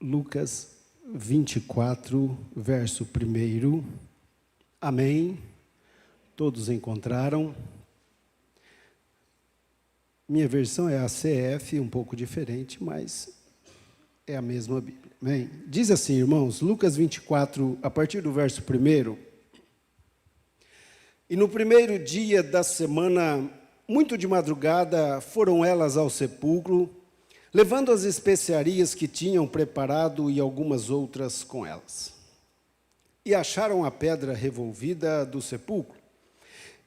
Lucas 24, verso 1. Amém. Todos encontraram? Minha versão é a CF, um pouco diferente, mas é a mesma Bíblia. Amém? Diz assim, irmãos, Lucas 24, a partir do verso 1. E no primeiro dia da semana, muito de madrugada, foram elas ao sepulcro, levando as especiarias que tinham preparado e algumas outras com elas. E acharam a pedra revolvida do sepulcro.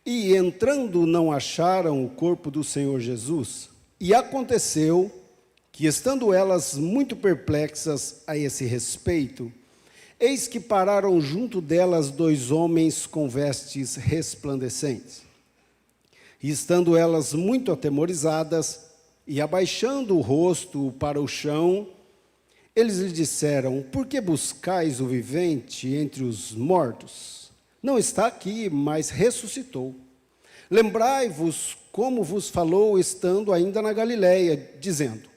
E entrando não acharam o corpo do Senhor Jesus. E aconteceu que, estando elas muito perplexas a esse respeito, eis que pararam junto delas 2 homens com vestes resplandecentes. E estando elas muito atemorizadas, e abaixando o rosto para o chão, eles lhe disseram: por que buscais o vivente entre os mortos? Não está aqui, mas ressuscitou. Lembrai-vos como vos falou, estando ainda na Galileia, dizendo: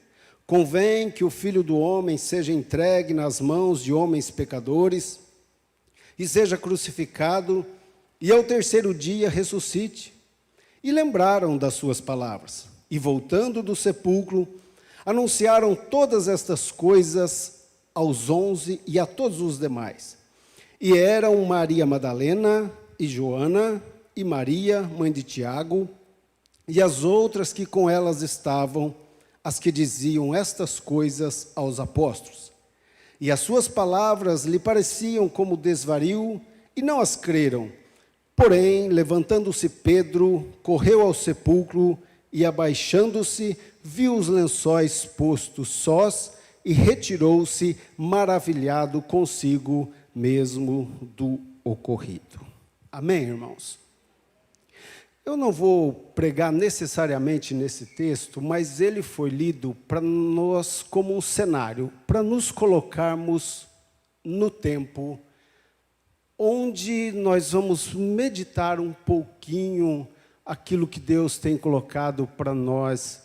convém que o Filho do Homem seja entregue nas mãos de homens pecadores, e seja crucificado, e ao terceiro dia ressuscite. E lembraram das suas palavras. E voltando do sepulcro, anunciaram todas estas coisas aos 11 e a todos os demais. E eram Maria Madalena e Joana e Maria, mãe de Tiago, e as outras que com elas estavam, as que diziam estas coisas aos apóstolos. E as suas palavras lhe pareciam como desvario, e não as creram. Porém, levantando-se Pedro, correu ao sepulcro, e abaixando-se, viu os lençóis postos sós, e retirou-se, maravilhado consigo mesmo do ocorrido. Amém, irmãos? Eu não vou pregar necessariamente nesse texto, mas ele foi lido para nós como um cenário, para nos colocarmos no tempo onde nós vamos meditar um pouquinho aquilo que Deus tem colocado para nós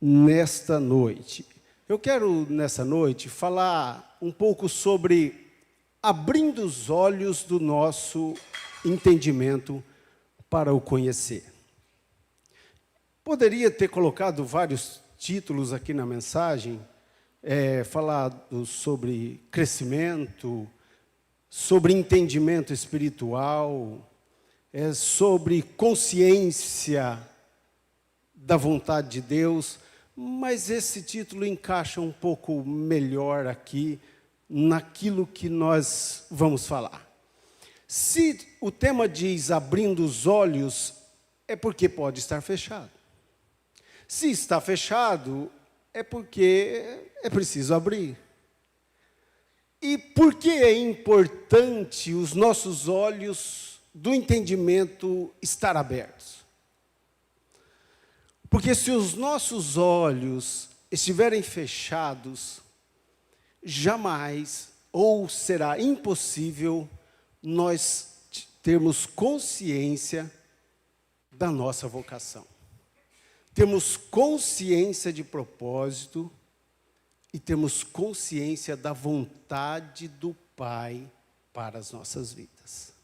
nesta noite. Eu quero, nessa noite, falar um pouco sobre abrindo os olhos do nosso entendimento para o conhecer. Poderia ter colocado vários títulos aqui na mensagem, falado sobre crescimento, sobre entendimento espiritual, sobre consciência da vontade de Deus, mas esse título encaixa um pouco melhor aqui naquilo que nós vamos falar. Se o tema diz abrindo os olhos, é porque pode estar fechado. Se está fechado, é porque é preciso abrir. E por que é importante os nossos olhos do entendimento estar abertos? Porque se os nossos olhos estiverem fechados, jamais, ou será impossível, nós termos consciência da nossa vocação. Temos consciência de propósito e temos consciência da vontade do Pai para as nossas vidas.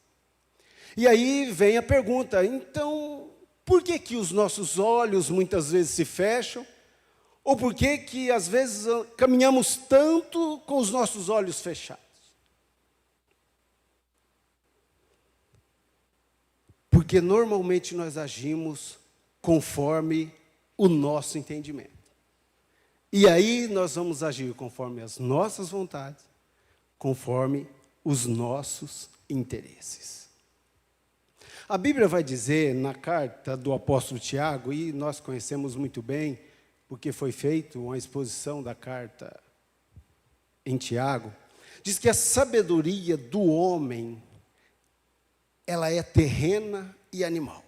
E aí vem a pergunta, então, por que que os nossos olhos muitas vezes se fecham? Ou por que que às vezes caminhamos tanto com os nossos olhos fechados? Porque normalmente nós agimos conforme o nosso entendimento. E aí nós vamos agir conforme as nossas vontades, conforme os nossos interesses. A Bíblia vai dizer, na carta do apóstolo Tiago, e nós conhecemos muito bem, porque foi feita uma exposição da carta em Tiago, diz que a sabedoria do homem, ela é terrena e animal.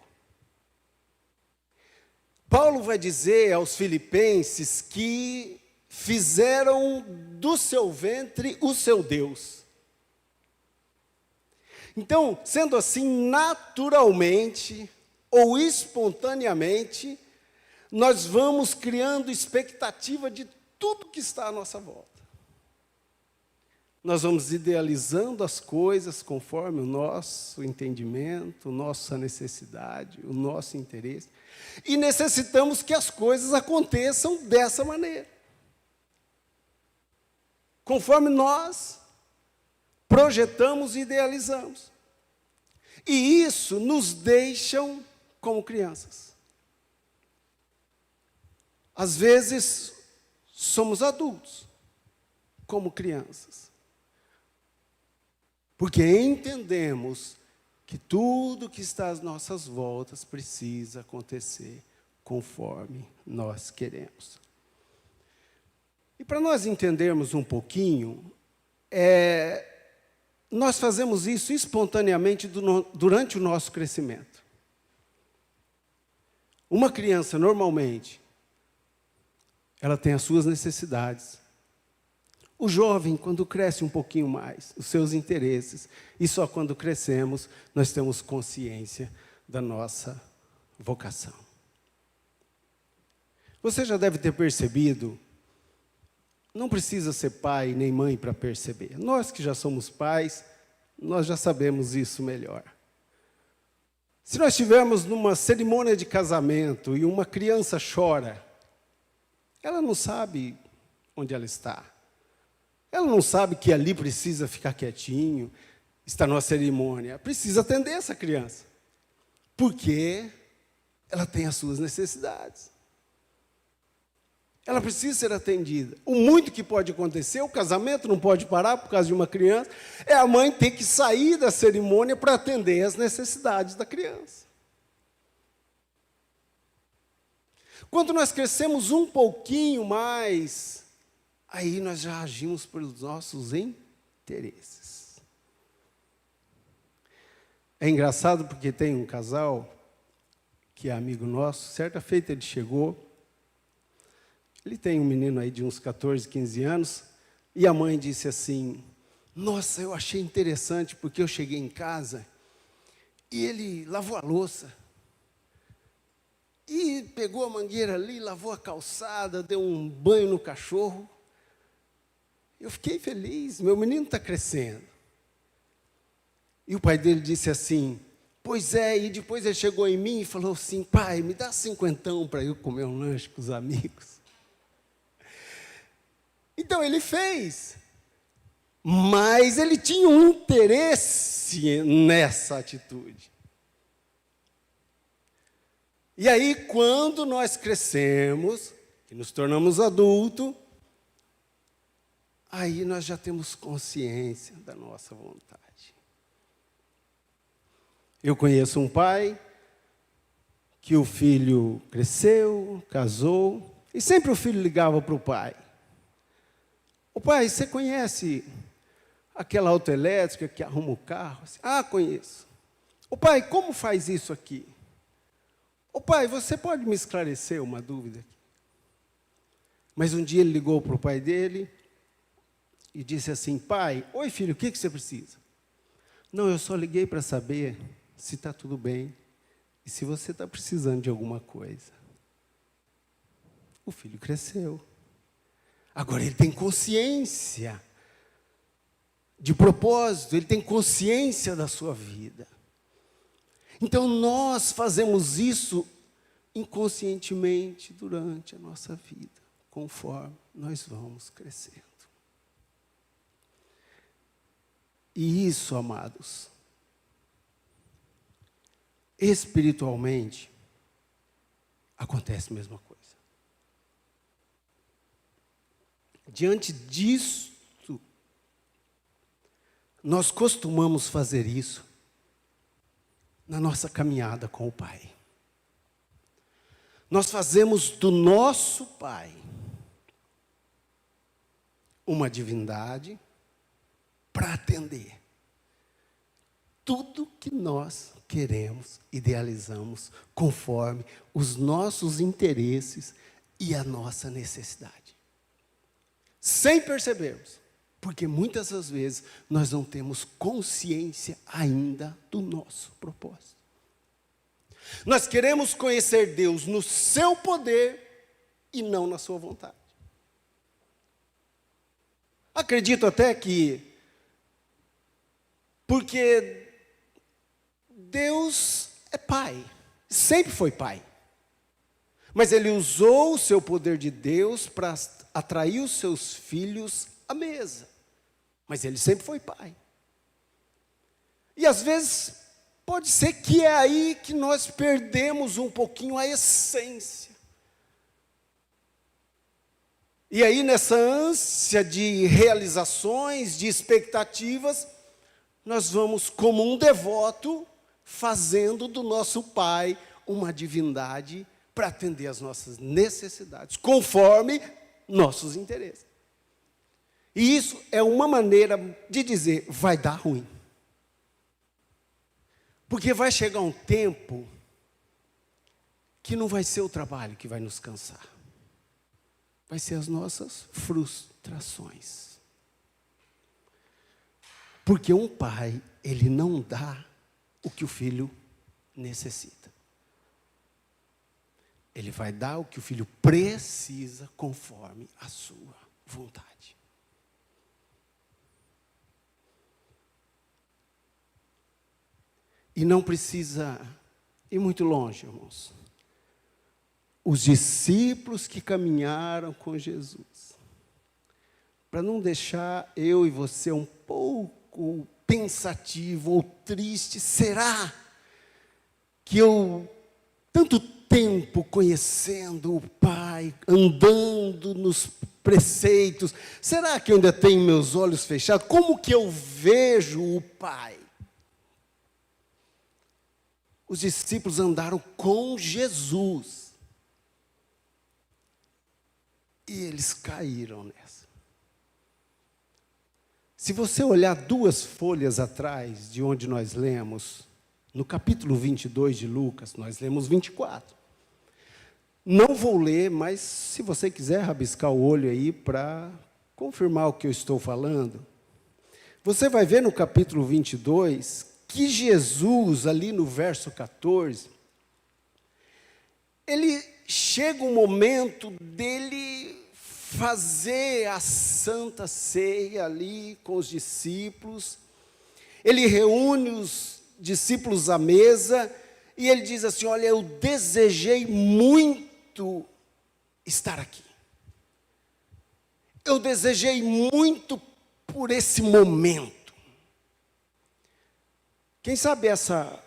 Paulo vai dizer aos filipenses que fizeram do seu ventre o seu Deus. Então, sendo assim, naturalmente ou espontaneamente, nós vamos criando expectativa de tudo que está à nossa volta. nós vamos idealizando as coisas conforme o nosso entendimento, nossa necessidade, o nosso interesse. E necessitamos que as coisas aconteçam dessa maneira. Conforme nós projetamos e idealizamos. E isso nos deixa como crianças. Às vezes, somos adultos, como crianças. Porque entendemos que tudo que está às nossas voltas precisa acontecer conforme nós queremos. E para nós entendermos um pouquinho, nós fazemos isso espontaneamente durante o nosso crescimento. Uma criança, normalmente, ela tem as suas necessidades. O jovem, quando cresce um pouquinho mais, os seus interesses, e só quando crescemos, nós temos consciência da nossa vocação. Você já deve ter percebido, não precisa ser pai nem mãe para perceber. Nós que já somos pais, nós já sabemos isso melhor. Se nós estivermos numa cerimônia de casamento e uma criança chora, ela não sabe onde ela está. Ela não sabe que ali precisa ficar quietinho, está numa cerimônia. Precisa atender essa criança, porque ela tem as suas necessidades. Ela precisa ser atendida. O muito que pode acontecer, o casamento não pode parar por causa de uma criança, é a mãe ter que sair da cerimônia para atender as necessidades da criança. Quando nós crescemos um pouquinho mais, aí nós já agimos pelos nossos interesses. É engraçado porque tem um casal que é amigo nosso, certa feita ele chegou, ele tem um menino aí de uns 14, 15 anos, e a mãe disse assim, nossa, eu achei interessante porque eu cheguei em casa e ele lavou a louça. E pegou a mangueira ali, lavou a calçada, deu um banho no cachorro. Eu fiquei feliz, meu menino está crescendo. E o pai dele disse assim, pois é, e depois ele chegou em mim e falou assim, pai, me dá 50 para eu comer um lanche com os amigos. Então ele fez, mas ele tinha um interesse nessa atitude. E aí, quando nós crescemos, e nos tornamos adultos, aí nós já temos consciência da nossa vontade. Eu conheço um pai que o filho cresceu, casou, e sempre o filho ligava para o pai. Ô pai, você conhece aquela autoelétrica que arruma o carro? Ah, conheço. Ô pai, como faz isso aqui? Ô pai, você pode me esclarecer uma dúvida aqui? Mas um dia ele ligou para o pai dele e disse assim, pai, oi filho, o que você precisa? Não, eu só liguei para saber se está tudo bem e se você está precisando de alguma coisa. O filho cresceu. Agora ele tem consciência de propósito, ele tem consciência da sua vida. Então nós fazemos isso inconscientemente durante a nossa vida, conforme nós vamos crescendo. E isso, amados, espiritualmente, acontece a mesma coisa. Diante disso, nós costumamos fazer isso na nossa caminhada com o Pai. Nós fazemos do nosso Pai uma divindade para atender tudo que nós queremos, idealizamos, conforme os nossos interesses e a nossa necessidade. Sem percebermos, porque muitas das vezes nós não temos consciência ainda do nosso propósito. Nós queremos conhecer Deus no seu poder e não na sua vontade. Acredito até que Porque Deus é pai, sempre foi pai. Mas ele usou o seu poder de Deus para atrair os seus filhos à mesa. Mas ele sempre foi pai. E às vezes pode ser que é aí que nós perdemos um pouquinho a essência. E aí nessa ânsia de realizações, de expectativas, nós vamos como um devoto fazendo do nosso pai uma divindade para atender às nossas necessidades, conforme nossos interesses. E isso é uma maneira de dizer, vai dar ruim. Porque vai chegar um tempo que não vai ser o trabalho que vai nos cansar. Vai ser as nossas frustrações. Porque um pai, ele não dá o que o filho necessita. Ele vai dar o que o filho precisa conforme a sua vontade. E não precisa ir muito longe, irmãos. Os discípulos que caminharam com Jesus, para não deixar eu e você um pouco pensativo ou triste, será que eu, tanto tempo conhecendo o Pai, andando nos preceitos, será que eu ainda tenho meus olhos fechados? Como que eu vejo o Pai? Os discípulos andaram com Jesus. E eles caíram nessa. Se você olhar 2 folhas atrás de onde nós lemos, no capítulo 22 de Lucas, nós lemos 24. Não vou ler, mas se você quiser rabiscar o olho aí para confirmar o que eu estou falando, você vai ver no capítulo 22 que Jesus, ali no verso 14, ele chega um momento dele fazer a santa ceia ali com os discípulos. Ele reúne os discípulos à mesa e ele diz assim, olha, eu desejei muito estar aqui. Eu desejei muito por esse momento. Quem sabe essa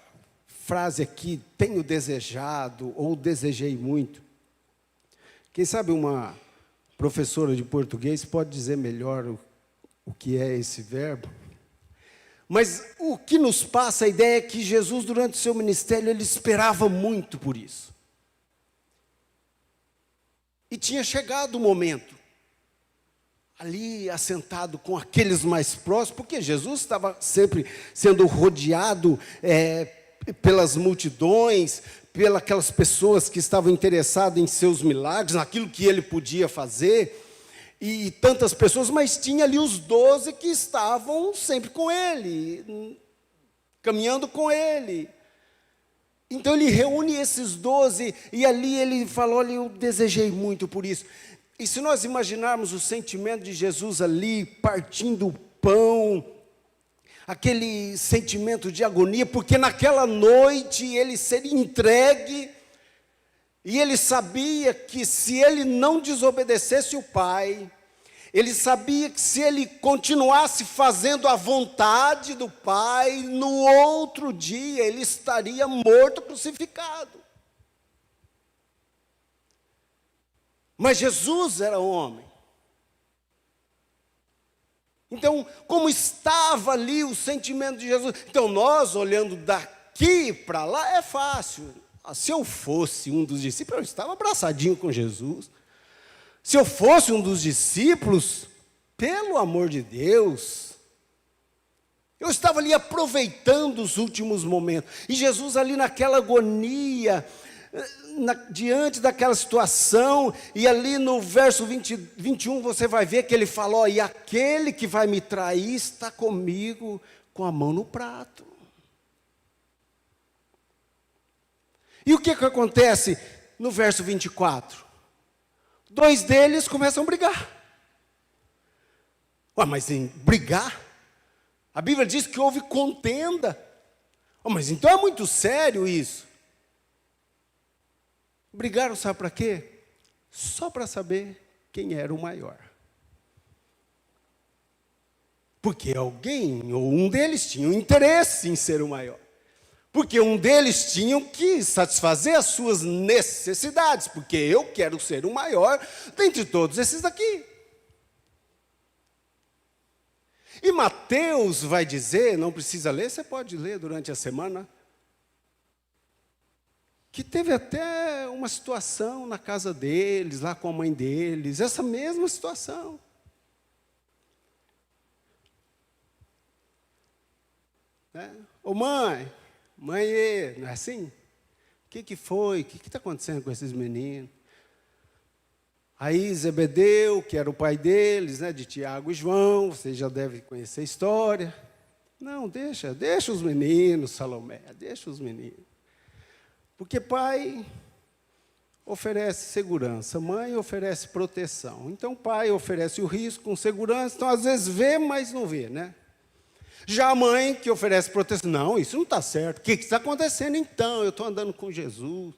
frase aqui, tenho desejado ou desejei muito. Quem sabe uma professora de português pode dizer melhor o que é esse verbo. Mas o que nos passa a ideia é que Jesus, durante o seu ministério, ele esperava muito por isso. E tinha chegado o momento, ali assentado com aqueles mais próximos, porque Jesus estava sempre sendo rodeado pelas multidões, pelas aquelas pessoas que estavam interessadas em seus milagres, naquilo que ele podia fazer, e tantas pessoas, mas tinha ali os 12 que estavam sempre com ele, caminhando com ele. Então ele reúne esses 12, e ali ele falou, olha, eu desejei muito por isso. E se nós imaginarmos o sentimento de Jesus ali, partindo o pão, aquele sentimento de agonia, porque naquela noite ele seria entregue, e ele sabia que se ele não desobedecesse o Pai, ele sabia que se ele continuasse fazendo a vontade do Pai, no outro dia ele estaria morto, crucificado. Mas Jesus era homem. Então, como estava ali o sentimento de Jesus? Então, nós olhando daqui para lá, é fácil. Se eu fosse um dos discípulos, eu estava abraçadinho com Jesus. Se eu fosse um dos discípulos, pelo amor de Deus, eu estava ali aproveitando os últimos momentos. E Jesus ali naquela agonia, diante daquela situação, e ali no verso 21 você vai ver que ele falou, e aquele que vai me trair está comigo com a mão no prato. E o que acontece no verso 24? 2 deles começam a brigar. Ué, mas em brigar? A Bíblia diz que houve contenda. Oh, mas então é muito sério isso. Brigaram, sabe para quê? Só para saber quem era o maior. Porque alguém, ou um deles, tinha um interesse em ser o maior. Porque um deles tinha que satisfazer as suas necessidades. Porque eu quero ser o maior dentre todos esses daqui. E Mateus vai dizer, não precisa ler, você pode ler durante a semana, que teve até uma situação na casa deles, lá com a mãe deles, essa mesma situação. Ô mãe, não é assim? O que foi? O que está acontecendo com esses meninos? Aí Zebedeu, que era o pai deles, de Tiago e João, vocês já devem conhecer a história. Não, deixa os meninos, Salomé, deixa os meninos. Porque pai oferece segurança, mãe oferece proteção. Então pai oferece o risco com segurança, então às vezes vê, mas não vê, Já a mãe que oferece proteção, não, isso não está certo. O que está acontecendo então? Eu estou andando com Jesus,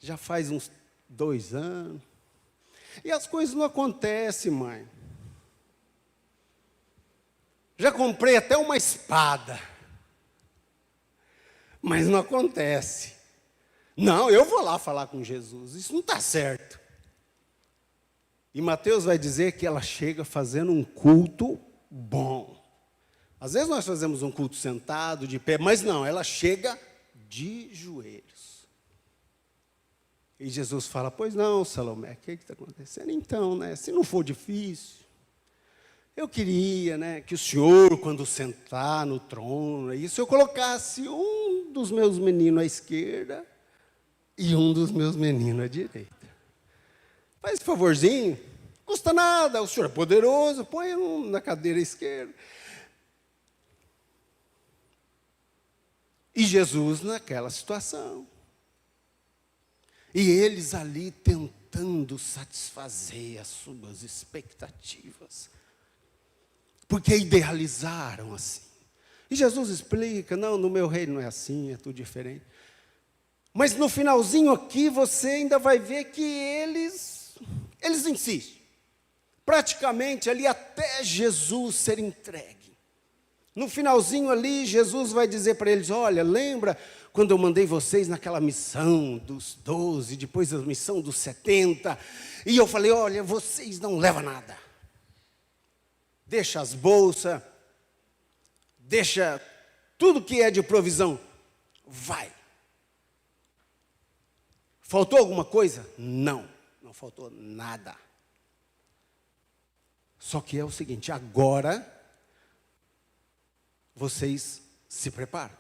já faz uns 2 anos. E as coisas não acontecem, mãe. Já comprei até uma espada, mas não acontece. Não, eu vou lá falar com Jesus, isso não está certo. E Mateus vai dizer que ela chega fazendo um culto bom. Às vezes nós fazemos um culto sentado, de pé, mas não, ela chega de joelhos. E Jesus fala, pois não, Salomé, o que está acontecendo? Então, se não for difícil, eu queria, que o senhor, quando sentar no trono, e se eu colocasse um dos meus meninos à esquerda e um dos meus meninos à direita. Faz esse favorzinho, custa nada, o senhor é poderoso, põe um na cadeira esquerda. E Jesus naquela situação. E eles ali tentando satisfazer as suas expectativas. Porque idealizaram assim. E Jesus explica, não, no meu reino não é assim, é tudo diferente. Mas no finalzinho aqui você ainda vai ver que eles insistem. Praticamente ali até Jesus ser entregue. No finalzinho ali, Jesus vai dizer para eles, olha, lembra quando eu mandei vocês naquela missão dos 12, depois da missão dos 70, e eu falei, olha, vocês não levam nada. Deixa as bolsas, deixa tudo que é de provisão, vai. Faltou alguma coisa? Não faltou nada. Só que é o seguinte, agora vocês se preparam.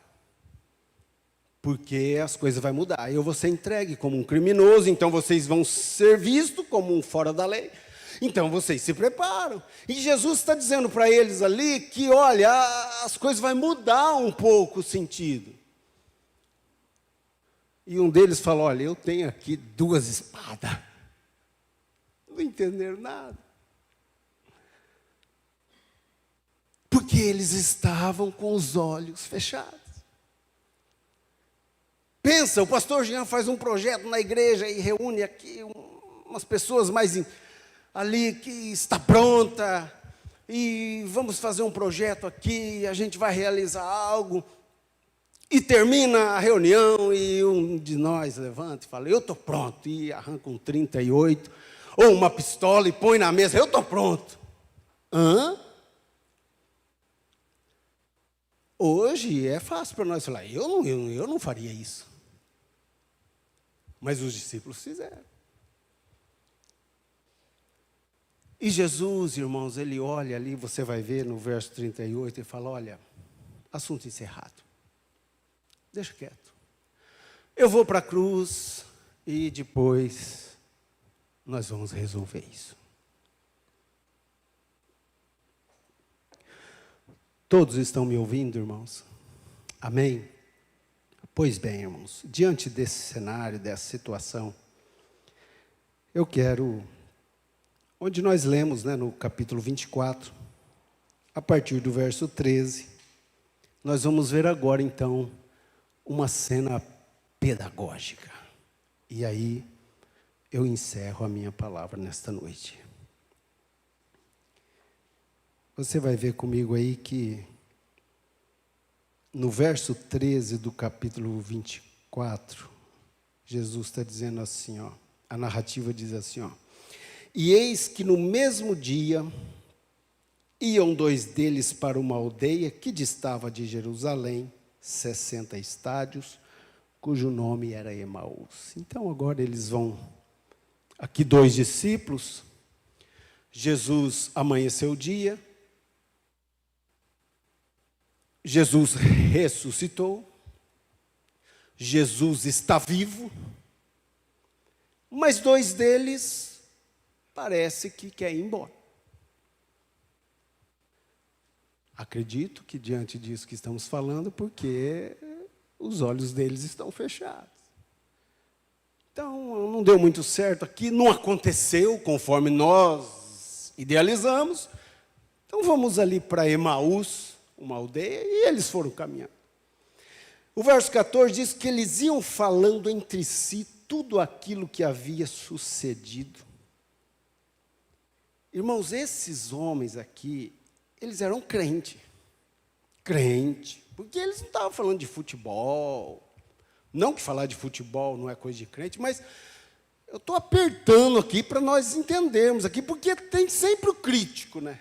Porque as coisas vão mudar. Eu vou ser entregue como um criminoso, então vocês vão ser vistos como um fora da lei. Então vocês se preparam. E Jesus está dizendo para eles ali que, olha, as coisas vão mudar um pouco o sentido. E um deles falou, olha, eu tenho aqui 2 espadas. Não entenderam nada. Porque eles estavam com os olhos fechados. Pensa, o pastor Jean faz um projeto na igreja e reúne aqui umas pessoas mais ali que está pronta. E vamos fazer um projeto aqui, a gente vai realizar algo. E termina a reunião e um de nós levanta e fala, eu estou pronto. E arranca um 38 ou uma pistola e põe na mesa, eu estou pronto. Hã? Hoje é fácil para nós falar, eu não faria isso. Mas os discípulos fizeram. E Jesus, irmãos, ele olha ali, você vai ver no verso 38, e fala, olha, assunto encerrado. Deixa quieto. Eu vou para a cruz e depois nós vamos resolver isso. Todos estão me ouvindo, irmãos? Amém? Pois bem, irmãos, diante desse cenário, dessa situação, eu quero, onde nós lemos, no capítulo 24, a partir do verso 13, Nós vamos ver agora, então, uma cena pedagógica. E aí, eu encerro a minha palavra nesta noite. Você vai ver comigo aí que, no verso 13 do capítulo 24, Jesus está dizendo assim, ó, a narrativa diz assim, ó, e eis que no mesmo dia iam 2 deles para uma aldeia que distava de Jerusalém, 60 estádios, cujo nome era Emaús. Então agora eles vão, aqui 2 discípulos, Jesus amanheceu o dia, Jesus ressuscitou, Jesus está vivo, mas 2 deles parece que querem ir embora. Acredito que diante disso que estamos falando, porque os olhos deles estão fechados. Então, não deu muito certo aqui, não aconteceu conforme nós idealizamos. Então, vamos ali para Emaús, uma aldeia, e eles foram caminhando. O verso 14 diz que eles iam falando entre si tudo aquilo que havia sucedido. Irmãos, esses homens aqui, eles eram crente, porque eles não estavam falando de futebol, não que falar de futebol não é coisa de crente, mas eu estou apertando aqui para nós entendermos aqui, porque tem sempre o crítico, né?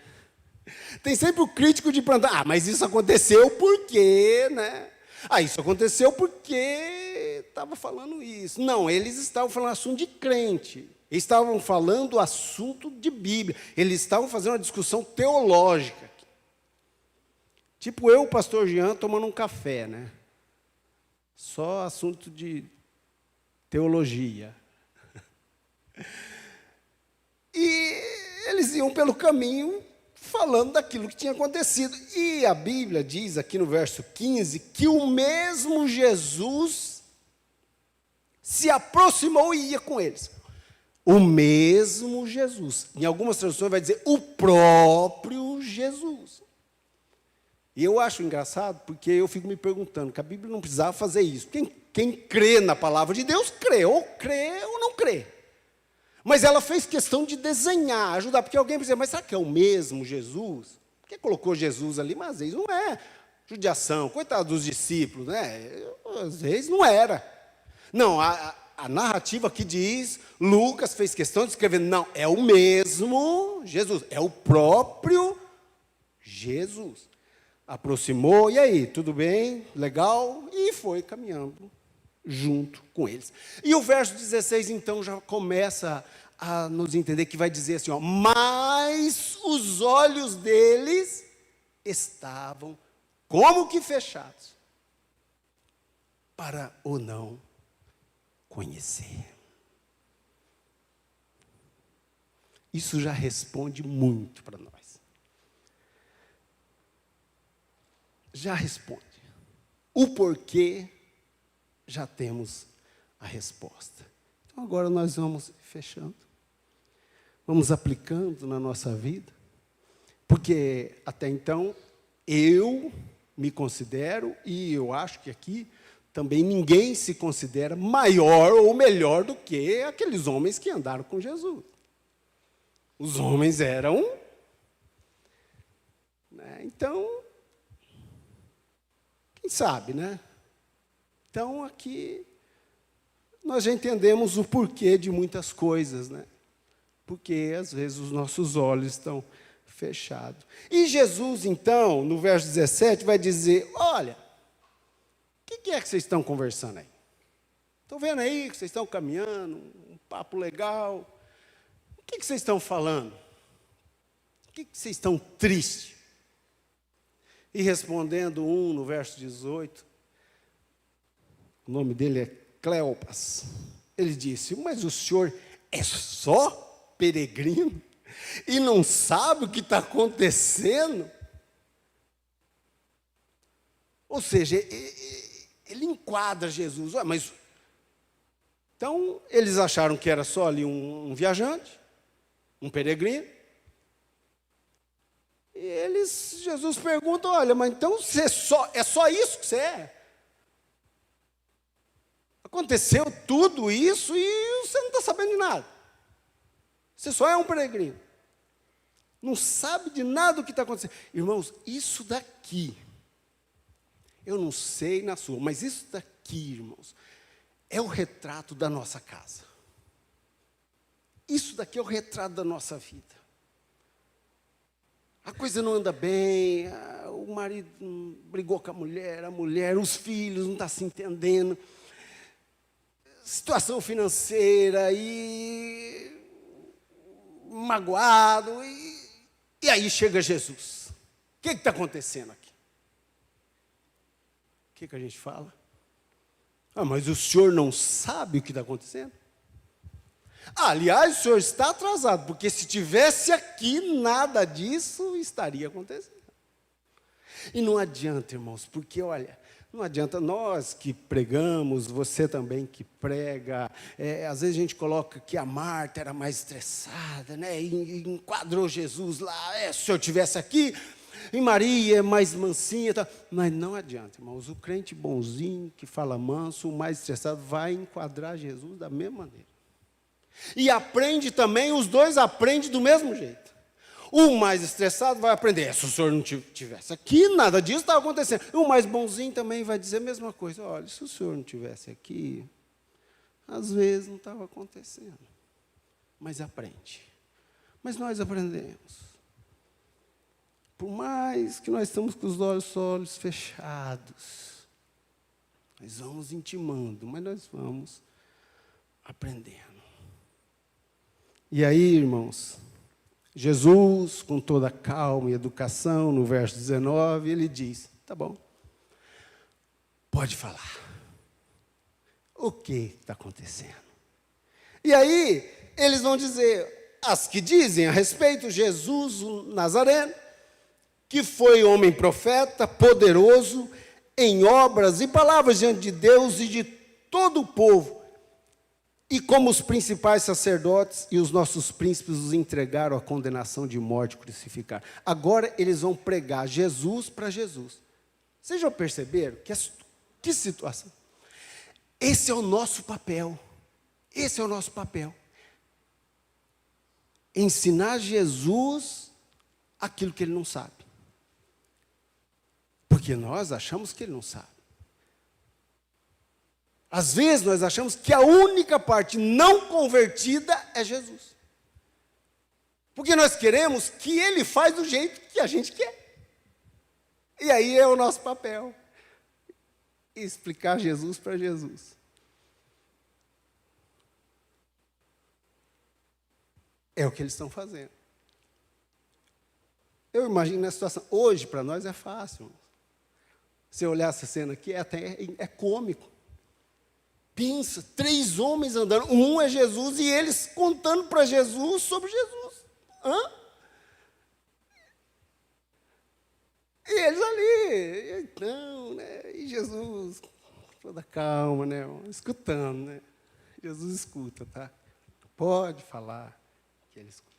Tem sempre o crítico de plantar, mas isso aconteceu porque, né? Isso aconteceu porque estava falando isso. Não, eles estavam falando assunto de crente, eles estavam falando assunto de Bíblia, eles estavam fazendo uma discussão teológica. Tipo eu, o pastor Jean, tomando um café, né? Só assunto de teologia. E eles iam pelo caminho falando daquilo que tinha acontecido. E a Bíblia diz aqui no verso 15 que o mesmo Jesus se aproximou e ia com eles. O mesmo Jesus. Em algumas traduções vai dizer o próprio Jesus. E eu acho engraçado porque eu fico me perguntando que a Bíblia não precisava fazer isso. Quem crê na palavra de Deus, crê ou não crê. Mas ela fez questão de desenhar, ajudar, porque alguém vai dizer, mas será que é o mesmo Jesus? Por que colocou Jesus ali? Mas às vezes não é judiação, coitado dos discípulos, né? Às vezes não era. Não, a narrativa aqui diz, Lucas fez questão de escrever, não, é o mesmo Jesus, é o próprio Jesus. Aproximou, e aí, tudo bem? Legal? E foi caminhando junto com eles. E o verso 16, então, já começa a nos entender que vai dizer assim, ó, mas os olhos deles estavam como que fechados, para o não conhecer. Isso já responde muito para nós. Já responde. O porquê, já temos a resposta. Então agora nós vamos fechando. Vamos aplicando na nossa vida. Porque até então, eu me considero, e eu acho que aqui também ninguém se considera maior ou melhor do que aqueles homens que andaram com Jesus. Os homens eram, né? Então, quem sabe, né? Então, aqui, nós já entendemos o porquê de muitas coisas, né? Porque, às vezes, os nossos olhos estão fechados. E Jesus, então, no verso 17, vai dizer, olha, o que é que vocês estão conversando aí? Estou vendo aí que vocês estão caminhando, um papo legal. O que vocês estão falando? O que vocês estão tristes? E respondendo no verso 18, o nome dele é Cleopas. Ele disse, mas o senhor é só peregrino? E não sabe o que está acontecendo? Ou seja, ele enquadra Jesus. Mas então, eles acharam que era só ali um viajante, um peregrino. Jesus pergunta, olha, mas então é só isso que você é? Aconteceu tudo isso e você não está sabendo de nada. Você só é um peregrino. Não sabe de nada do que está acontecendo. Irmãos, isso daqui, eu não sei na sua, mas isso daqui, irmãos, é o retrato da nossa casa. Isso daqui é o retrato da nossa vida. A coisa não anda bem, o marido brigou com a mulher, os filhos não estão se entendendo, situação financeira e magoado, e aí chega Jesus. O que está acontecendo aqui? O que a gente fala? Mas o senhor não sabe o que está acontecendo? Aliás, o senhor está atrasado, porque se tivesse aqui, nada disso estaria acontecendo. E não adianta, irmãos, porque, olha, não adianta nós que pregamos, você também que prega, às vezes a gente coloca que a Marta era mais estressada, né? E enquadrou Jesus lá, se o senhor estivesse aqui, e Maria é mais mansinha, tá? Mas não adianta, irmãos, o crente bonzinho, que fala manso, o mais estressado, vai enquadrar Jesus da mesma maneira. E aprende também, os dois aprendem do mesmo jeito. O mais estressado vai aprender, se o senhor não estivesse aqui, nada disso estava acontecendo. O mais bonzinho também vai dizer a mesma coisa. Olha, se o senhor não estivesse aqui, às vezes não estava acontecendo. Mas aprende. Mas nós aprendemos. Por mais que nós estamos com os olhos fechados, nós vamos intimando, mas nós vamos aprendendo. E aí, irmãos, Jesus, com toda calma e educação, no verso 19, ele diz, tá bom, pode falar. O que está acontecendo? E aí, eles vão dizer, as que dizem a respeito, Jesus, o Nazareno, que foi homem profeta, poderoso, em obras e palavras diante de Deus e de todo o povo, e como os principais sacerdotes e os nossos príncipes os entregaram à condenação de morte crucificar. Agora eles vão pregar Jesus para Jesus. Vocês já perceberam? Que situação? Esse é o nosso papel. Esse é o nosso papel. Ensinar Jesus aquilo que ele não sabe. Porque nós achamos que ele não sabe. Às vezes nós achamos que a única parte não convertida é Jesus. Porque nós queremos que ele faz do jeito que a gente quer. E aí é o nosso papel. Explicar Jesus para Jesus. É o que eles estão fazendo. Eu imagino a situação. Hoje, para nós, é fácil. Se eu olhar essa cena aqui, é cômico. Pensa, 3 homens andando, um é Jesus, e eles contando para Jesus sobre Jesus. E eles ali, então, né? E Jesus, toda calma, né? Escutando, né? Jesus escuta, tá? Pode falar que ele escuta.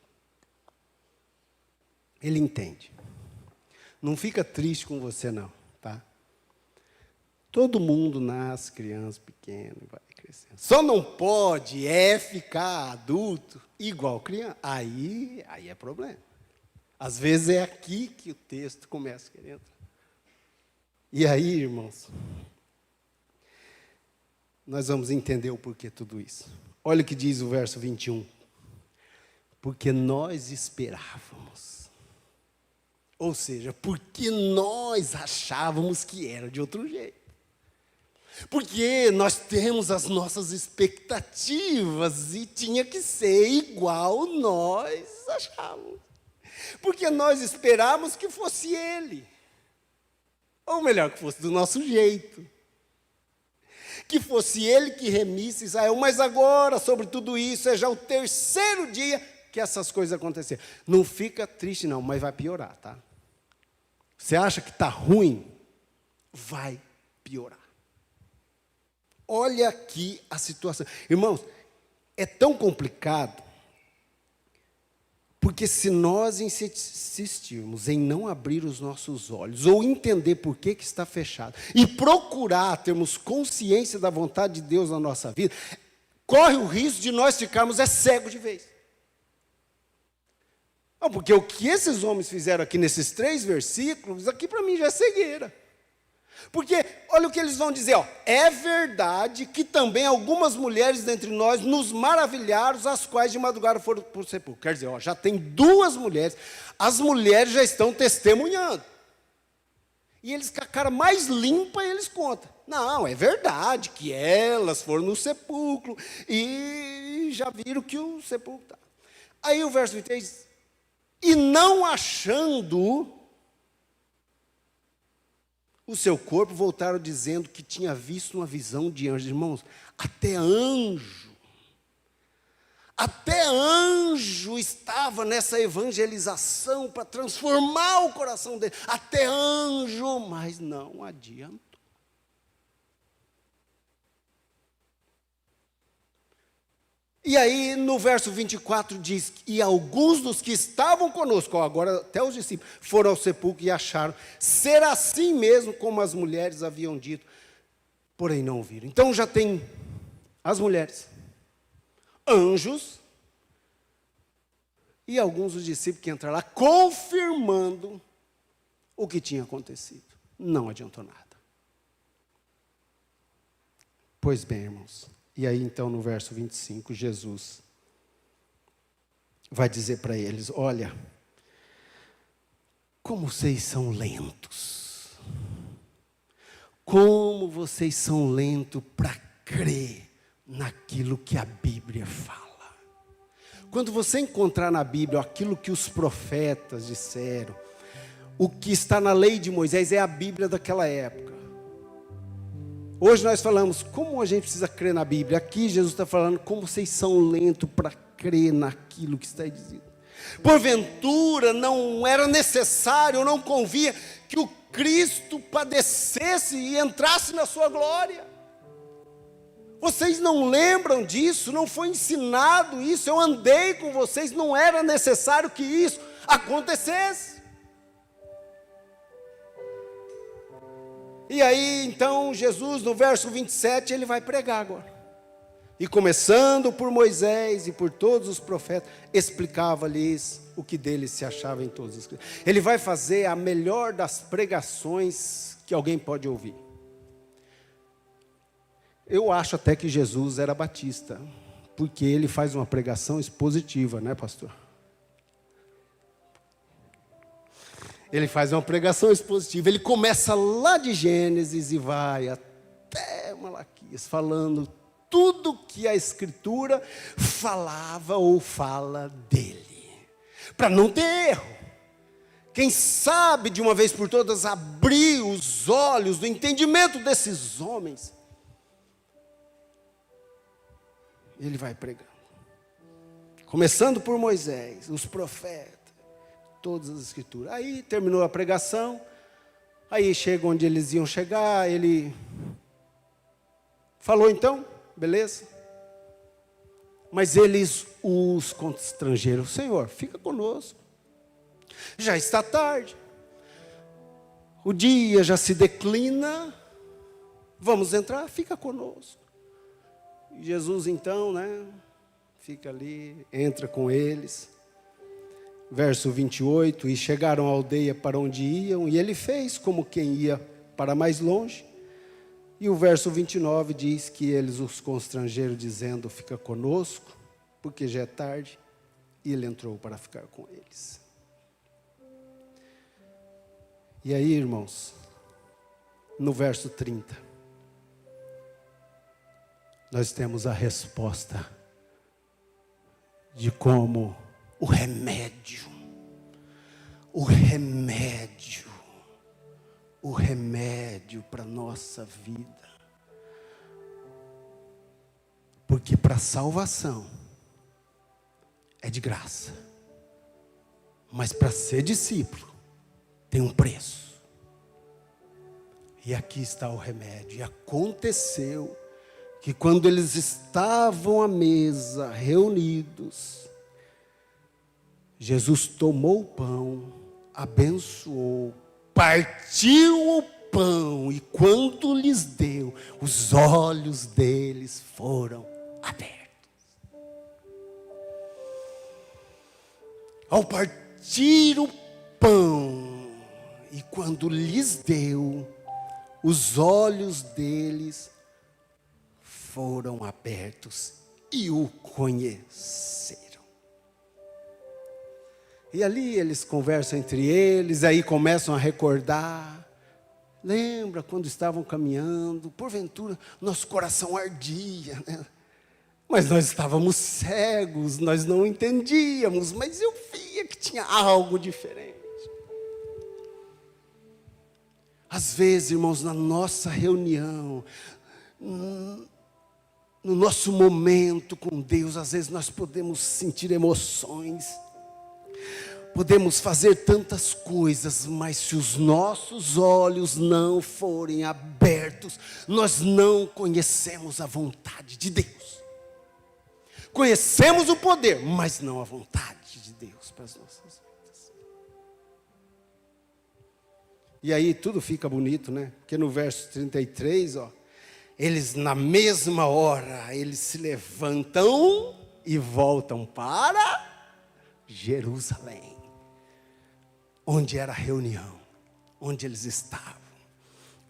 Ele entende. Não fica triste com você, não, tá? Todo mundo nasce criança, pequeno, e vai crescendo. Só não pode ficar adulto igual criança. Aí é problema. Às vezes é aqui que o texto começa a querer entrar. E aí, irmãos, nós vamos entender o porquê tudo isso. Olha o que diz o verso 21. Porque nós esperávamos. Ou seja, porque nós achávamos que era de outro jeito. Porque nós temos as nossas expectativas e tinha que ser igual nós achávamos. Porque nós esperávamos que fosse ele. Ou melhor, que fosse do nosso jeito. Que fosse ele que remisse Israel. Mas agora, sobre tudo isso, é já o 3º dia que essas coisas aconteceram. Não fica triste não, mas vai piorar, tá? Você acha que está ruim? Vai piorar. Olha aqui a situação. Irmãos, é tão complicado, Porque se nós insistirmos em não abrir os nossos olhos, ou entender por que está fechado, e procurar termos consciência da vontade de Deus na nossa vida, corre o risco de nós ficarmos cegos de vez. Não, porque o que esses homens fizeram aqui nesses 3 versículos, aqui para mim já é cegueira. Porque, olha o que eles vão dizer, ó, é verdade que também algumas mulheres dentre nós nos maravilharam, as quais de madrugada foram para o sepulcro. Quer dizer, ó, já tem 2 mulheres, as mulheres já estão testemunhando. E eles, com a cara mais limpa, eles contam. Não, é verdade que elas foram no sepulcro e já viram que o sepulcro está. Aí o verso 23, e não achando o seu corpo, voltaram dizendo que tinha visto uma visão de anjos. Irmãos, até anjo estava nessa evangelização para transformar o coração dele. Até anjo, mas não adiantou. E aí, no verso 24, diz, e alguns dos que estavam conosco, agora até os discípulos, foram ao sepulcro e acharam ser assim mesmo como as mulheres haviam dito, porém não viram. Então já tem as mulheres, anjos, e alguns dos discípulos que entraram lá, confirmando o que tinha acontecido. Não adiantou nada. Pois bem, irmãos, e aí então no verso 25, Jesus vai dizer para eles, olha, como vocês são lentos. Como vocês são lentos para crer naquilo que a Bíblia fala. Quando você encontrar na Bíblia aquilo que os profetas disseram, o que está na lei de Moisés é a Bíblia daquela época. Hoje nós falamos, como a gente precisa crer na Bíblia? Aqui Jesus está falando, como vocês são lentos para crer naquilo que está dizendo. Porventura não era necessário, não convinha que o Cristo padecesse e entrasse na sua glória. Vocês não lembram disso? Não foi ensinado isso? Eu andei com vocês, não era necessário que isso acontecesse. E aí, então, Jesus, no verso 27, ele vai pregar agora. E começando por Moisés e por todos os profetas, explicava-lhes o que deles se achava em todas as Escrituras. Ele vai fazer a melhor das pregações que alguém pode ouvir. Eu acho até que Jesus era batista, porque ele faz uma pregação expositiva, né, pastor? Ele faz uma pregação expositiva, ele começa lá de Gênesis e vai até Malaquias, falando tudo que a Escritura falava ou fala dele, para não ter erro. Quem sabe de uma vez por todas abrir os olhos do entendimento desses homens. Ele vai pregando, começando por Moisés, os profetas, todas as Escrituras. Aí terminou a pregação, aí chega onde eles iam chegar, ele falou então, beleza? Mas eles os constrangeram, Senhor, fica conosco, já está tarde, o dia já se declina, vamos entrar, fica conosco. E Jesus então, né, fica ali, entra com eles. Verso 28, e chegaram à aldeia para onde iam, e ele fez como quem ia para mais longe. E o verso 29 diz que eles os constrangeram, dizendo, fica conosco, porque já é tarde, e ele entrou para ficar com eles. E aí, irmãos, no verso 30, nós temos a resposta de como o remédio para a nossa vida. Porque para a salvação é de graça, mas para ser discípulo tem um preço. E aqui está o remédio. E aconteceu que quando eles estavam à mesa, reunidos, Jesus tomou o pão, abençoou, partiu o pão e quando lhes deu, os olhos deles foram abertos. Ao partir o pão e quando lhes deu, os olhos deles foram abertos e o conheceram. E ali eles conversam entre eles, aí começam a recordar. Lembra quando estavam caminhando, porventura nosso coração ardia, né? Mas nós estávamos cegos, nós não entendíamos, mas eu via que tinha algo diferente. Às vezes, irmãos, na nossa reunião, no nosso momento com Deus, às vezes nós podemos sentir emoções, podemos fazer tantas coisas, mas se os nossos olhos não forem abertos, nós não conhecemos a vontade de Deus. Conhecemos o poder, mas não a vontade de Deus para as nossas vidas. E aí tudo fica bonito, né? Porque no verso 33, eles na mesma hora, eles se levantam e voltam para Jerusalém, onde era a reunião, onde eles estavam.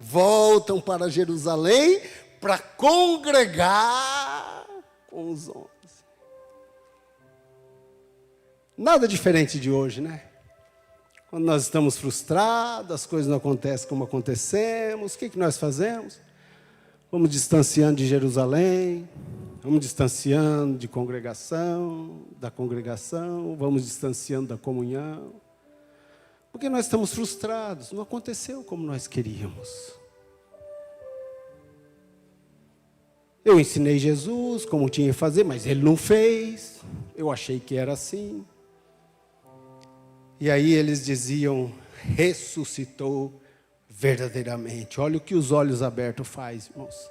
Voltam para Jerusalém para congregar com os homens. Nada diferente de hoje, né? Quando nós estamos frustrados, as coisas não acontecem como acontecemos, o que nós fazemos? Vamos distanciando de Jerusalém, vamos distanciando de congregação, da congregação, vamos distanciando da comunhão. Porque nós estamos frustrados, não aconteceu como nós queríamos. Eu ensinei Jesus como tinha que fazer, mas ele não fez. Eu achei que era assim. E aí eles diziam, ressuscitou verdadeiramente. Olha o que os olhos abertos faz, irmãos.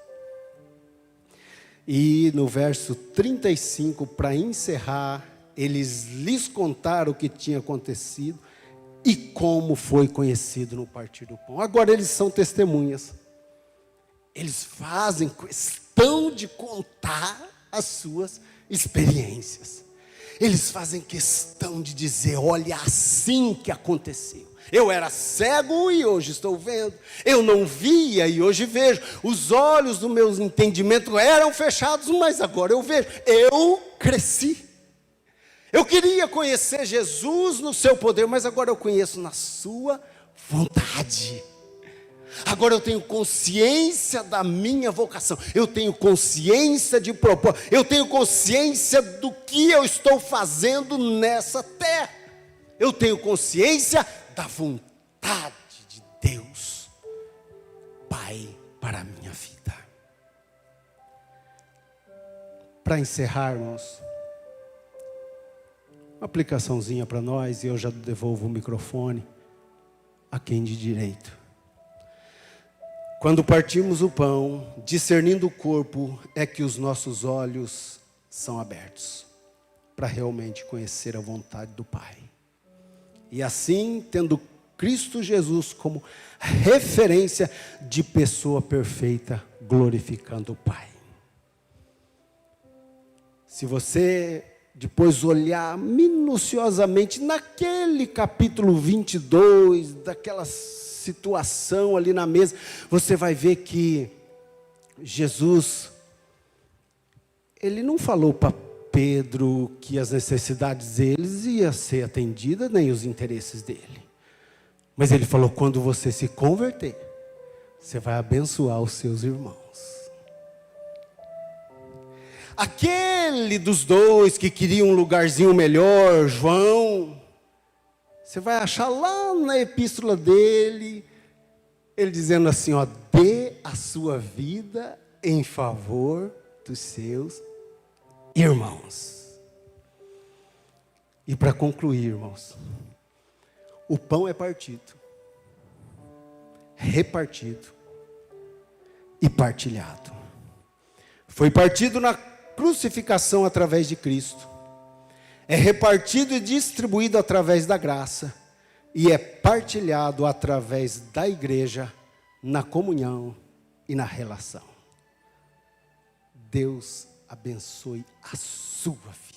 E no verso 35, para encerrar, eles lhes contaram o que tinha acontecido e como foi conhecido no partir do pão. Agora eles são testemunhas. Eles fazem questão de contar as suas experiências. Eles fazem questão de dizer, olha, assim que aconteceu. Eu era cego e hoje estou vendo. Eu não via e hoje vejo. Os olhos do meu entendimento eram fechados, mas agora eu vejo. Eu cresci. Eu queria conhecer Jesus no seu poder, mas agora eu conheço na sua vontade. Agora eu tenho consciência da minha vocação, eu tenho consciência de propósito, eu tenho consciência do que eu estou fazendo nessa terra, eu tenho consciência da vontade de Deus, Pai, para a minha vida. Para encerrar, irmãos, uma aplicaçãozinha para nós, e eu já devolvo o microfone a quem de direito. Quando partimos o pão, discernindo o corpo, é que os nossos olhos são abertos para realmente conhecer a vontade do Pai. E assim, tendo Cristo Jesus como referência de pessoa perfeita, glorificando o Pai. Se você depois olhar minuciosamente naquele capítulo 22, daquelas situação ali na mesa, você vai ver que Jesus, ele não falou para Pedro que as necessidades deles iam ser atendidas, nem os interesses dele. Mas ele falou, quando você se converter, você vai abençoar os seus irmãos. Aquele dos dois que queria um lugarzinho melhor, João, você vai achar lá na epístola dele, ele dizendo assim, dê a sua vida em favor dos seus irmãos. E para concluir, irmãos, o pão é partido, repartido e partilhado. Foi partido na crucificação através de Cristo. é repartido e distribuído através da graça, e é partilhado através da igreja, na comunhão e na relação. Deus abençoe a sua vida.